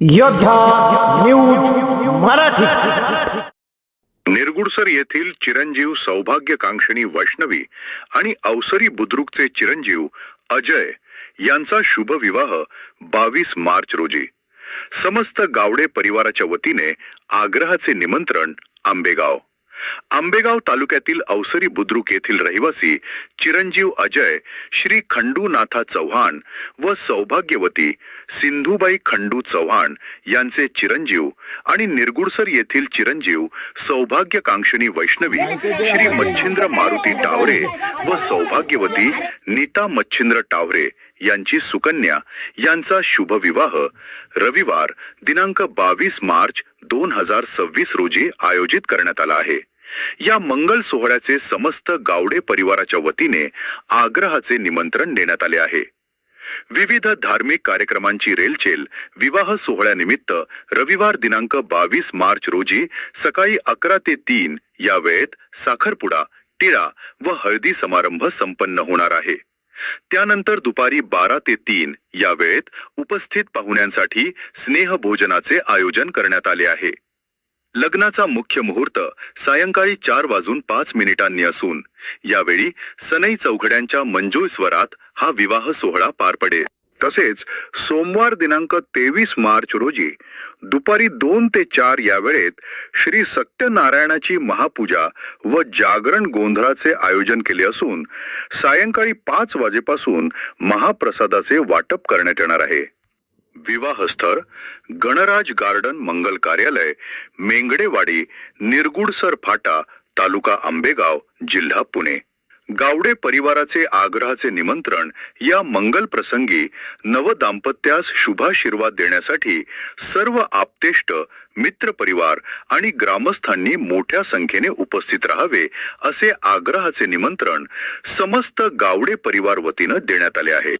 योद्धा न्यूज मराठी. निरगुडसर येथील चिरंजीव सौभाग्यकांक्षिणी वैष्णवी आणि अवसरी बुद्रुकचे चिरंजीव अजय यांचा शुभ विवाह 22 मार्च रोजी समस्त गावडे परिवाराच्या वतीने आग्रहाचे निमंत्रण आंबेगाव तालुक्यातील अवसरी बुद्रुक येथील रहिवासी चिरंजीव अजय श्री खंडूनाथा चव्हाण व सौभाग्यवती सिंधुबाई खंडू चव्हाण यांचे चिरंजीव आणि निरगुडसर येथील चिरंजीव सौभाग्यकांक्षिणी वैष्णवी श्री मच्छिंद्र मारुती टावरे व सौभाग्यवती नीता मच्छिंद्र टावरे यांची सुकन्या यांचा शुभ विवाह रविवार दिनांक 22 मार्च 2026 रोजी आयोजित करण्यात आला आहे. या मंगल सोहळ्याचे समस्त गावडे परिवाराच्या वतीने आग्रहाचे निमंत्रण देण्यात आले आहे. विविध धार्मिक कार्यक्रमांची रेलचेल विवाह सोहळ्यानिमित्त रविवार दिनांक 22 मार्च रोजी सकाळी 11 ते 3 या वेळेत साखरपुडा, टिळा व हळदी समारंभ संपन्न होणार आहे. त्यानंतर दुपारी 12 ते 3 या वेळेत उपस्थित पाहुण्यांसाठी स्नेहभोजनाचे आयोजन करण्यात आले आहे. लग्नाचा मुख्य मुहूर्त सायंकाळी 4:05 असून यावेळी सनई चौघड्यांच्या मंजूळ स्वरात हा विवाह सोहळा पार पडेल. तसेच सोमवार दिनांक 23 मार्च रोजी दुपारी 2 ते 4 या वेळेत श्री सत्यनारायणाची महापूजा व जागरण गोंधळाचे आयोजन केले असून सायंकाळी 5 वाजेपासून महाप्रसादाचे वाटप करण्यात येणार आहे. विवाहस्थळ गणराज गार्डन मंगल कार्यालय, मेंगडेवाडी, निरगुडसर फाटा, तालुका आंबेगाव, जिल्हा पुणे. गावडे परिवाराचे आग्रहाचे निमंत्रण या मंगल प्रसंगी नव दाम्पत्यास शुभाशीर्वाद देण्यासाठी सर्व आप्तेष्ट, मित्र परिवार आणि ग्रामस्थांनी मोठ्या संख्येने उपस्थित राहावे असे आग्रहाचे निमंत्रण समस्त गावडे परिवार वतीने देण्यात आले आहे.